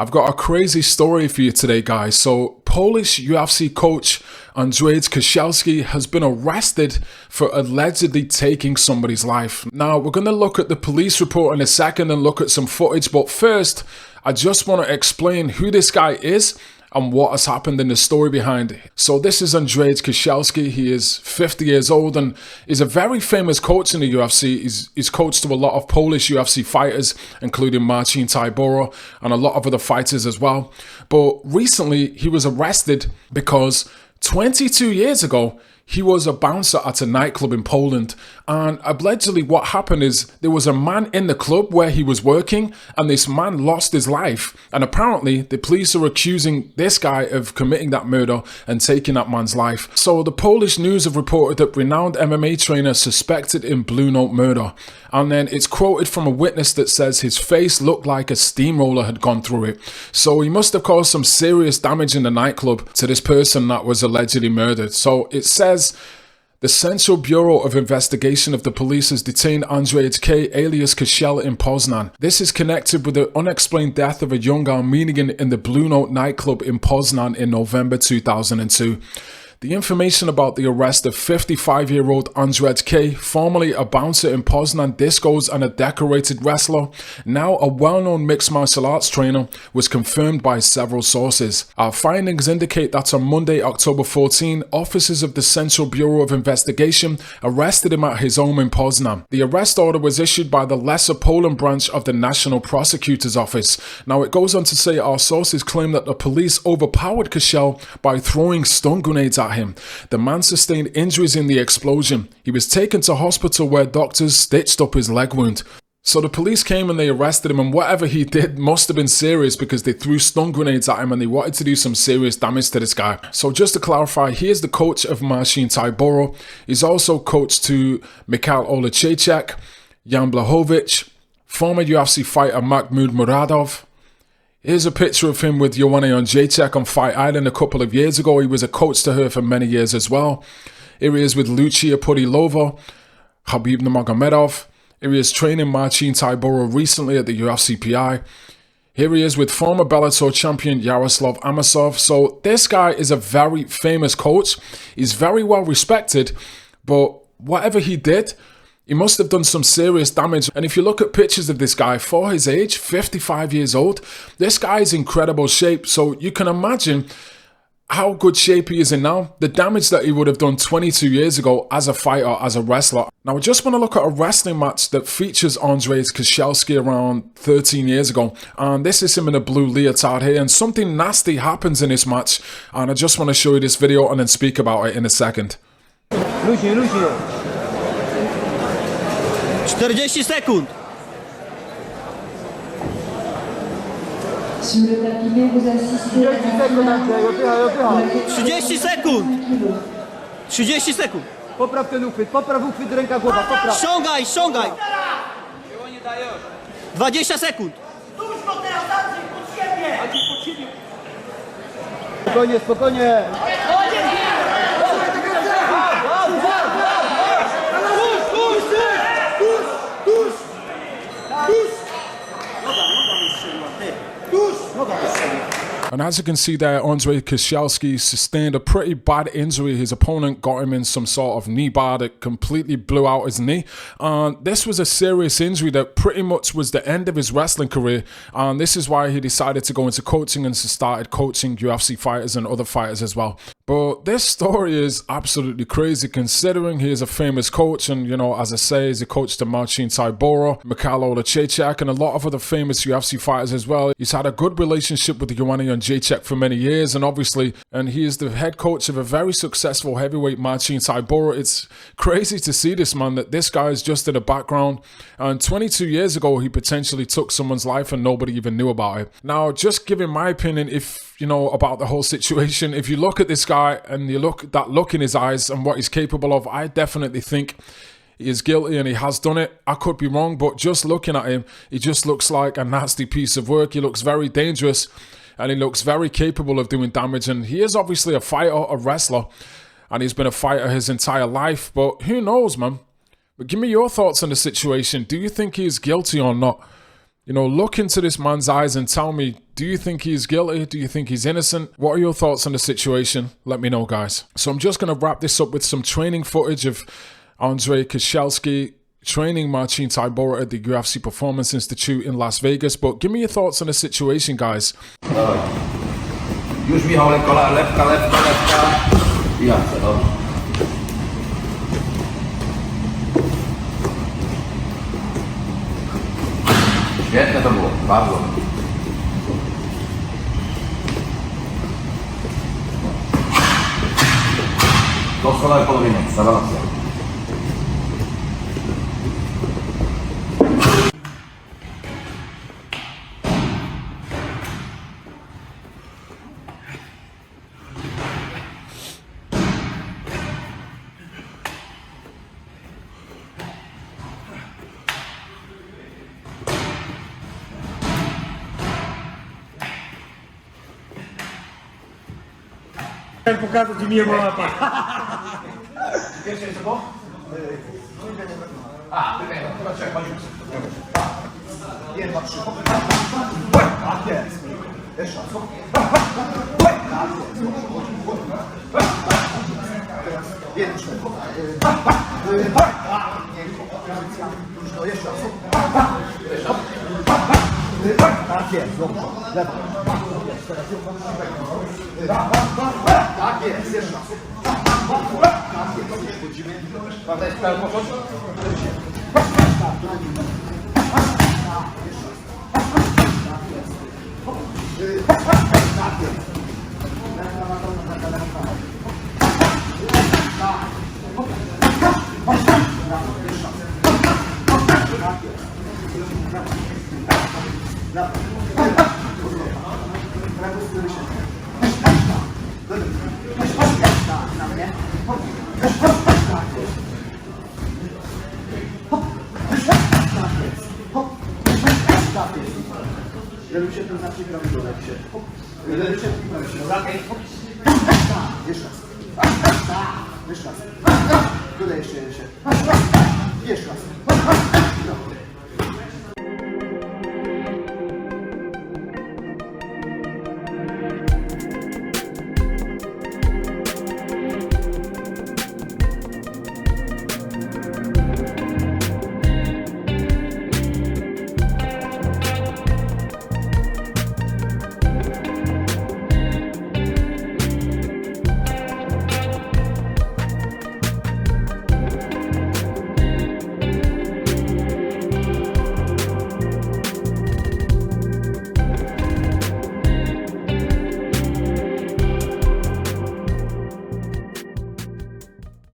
I've got a crazy story for you today, guys. So, Polish UFC coach Andrzej Kościelski has been arrested for allegedly taking somebody's life. Now, we're going to look at the police report in a second and look at some footage, but first, I just want to explain who this guy is and what has happened in the story behind it. So this is Andrzej Kościelski. He is 50 years old and is a very famous coach in the UFC. He's coached to a lot of Polish UFC fighters, including Marcin Tybura and a lot of other fighters as well. But recently he was arrested because 22 years ago, he was a bouncer at a nightclub in Poland, and allegedly what happened is there was a man in the club where he was working, and this man lost his life, and apparently the police are accusing this guy of committing that murder and taking that man's life. So the Polish news have reported that renowned MMA trainer suspected in Blue Note murder, and then it's quoted from a witness that says his face looked like a steamroller had gone through it. So he must have caused some serious damage in the nightclub to this person that was allegedly murdered. So it says the Central Bureau of Investigation of the police has detained Andrzej K. alias Kościel in Poznan. This is connected with the unexplained death of a young Armenian in the Blue Note nightclub in Poznan in November 2002. The information about the arrest of 55-year-old Andrzej K., formerly a bouncer in Poznan discos and a decorated wrestler, now a well-known mixed martial arts trainer, was confirmed by several sources. Our findings indicate that on Monday, October 14, officers of the Central Bureau of Investigation arrested him at his home in Poznan. The arrest order was issued by the Lesser Poland branch of the National Prosecutor's Office. Now, it goes on to say our sources claim that the police overpowered Kościel by throwing stun grenades at him. The man sustained injuries in the explosion. He was taken to hospital where doctors stitched up his leg wound. So the police came and they arrested him, and whatever he did must have been serious because they threw stun grenades at him and they wanted to do some serious damage to this guy. So just to clarify, he is the coach of Marcin Tybura. He's also coached to Michał Oleksiejczuk, Jan Błachowicz, former UFC fighter Makhmud Muradov. Here's a picture of him with Joanna Jedrzejczyk on Fight Island a couple of years ago. He was a coach to her for many years as well. Here he is with Lucia Pudilova, Khabib Nurmagomedov. Here he is training Marcin Tybura recently at the UFC PI. Here he is with former Bellator champion Yaroslav Amosov. So this guy is a very famous coach. He's very well respected, but whatever he did, he must have done some serious damage. And if you look at pictures of this guy, for his age, 55 years old, this guy is in incredible shape. So you can imagine how good shape he is in now. The damage that he would have done 22 years ago as a fighter, as a wrestler. Now, I just want to look at a wrestling match that features Andrzej Kościelski around 13 years ago. And this is him in a blue leotard here. And something nasty happens in this match. And I just want to show you this video and then speak about it in a second. 40 sekund. Sur le tapis, vous assistez à 30 sekund. 30 sekund. Popraw ten uchwyt, ręka, głowa, popraw. Ściągaj, ściągaj. 20 sekund. Spokojnie, spokojnie. And as you can see there, Andrzej Kościelski sustained a pretty bad injury. His opponent got him in some sort of knee bar that completely blew out his knee. And this was a serious injury that pretty much was the end of his wrestling career. And this is why he decided to go into coaching and started coaching UFC fighters and other fighters as well. But this story is absolutely crazy considering he is a famous coach, and you know, as I say, he's a coach to Marcin Tybura, Michał Oleksiejczuk, and a lot of other famous UFC fighters as well. He's had a good relationship with Joanna Jedrzejczyk for many years, and he is the head coach of a very successful heavyweight Marcin Tybura. It's crazy to see this man, that this guy is just in the background, and 22 years ago he potentially took someone's life and nobody even knew about it. Now, just giving my opinion, if you know about the whole situation, if you look at this guy and you look at that look in his eyes and what he's capable of, I definitely think he is guilty and he has done it. I could be wrong, but just looking at him, he just looks like a nasty piece of work. He looks very dangerous and he looks very capable of doing damage, and he is obviously a fighter, a wrestler, and he's been a fighter his entire life, but who knows, man. But give me your thoughts on the situation. Do you think he is guilty or not? You know, look into this man's eyes and tell me, Do you think he's guilty? Do you think he's innocent? What are your thoughts on the situation? Let me know, guys. So I'm just going to wrap this up with some training footage of Andrzej Kościelski training Marcin Tybura at the UFC Performance Institute in Las Vegas. But give me your thoughts on the situation, guys. Już Michał, lewka. I ja chcę, dobrze. Świetne to było, bardzo. Doskonałe polowienie, rewelacja. Chciałem pokazać i mnie łapać. Pierwsze jest co? Chyba trzech, chodźmy. 1, 2, 3. Tak jest. Jeszcze raz. Tak jest. Teraz 1, 4. No jeszcze raz. Tak jest, dobrze. Lewo. Tak jest, jeszcze raz. Tak jest, wchodzimy. Prawda jest prawo począć? Tak jest. Lewy się ten znacznie prawy dole się. Lewy się prawy się. Jeszcze raz. Jeszcze raz. Tutaj jeszcze. Jeszcze raz.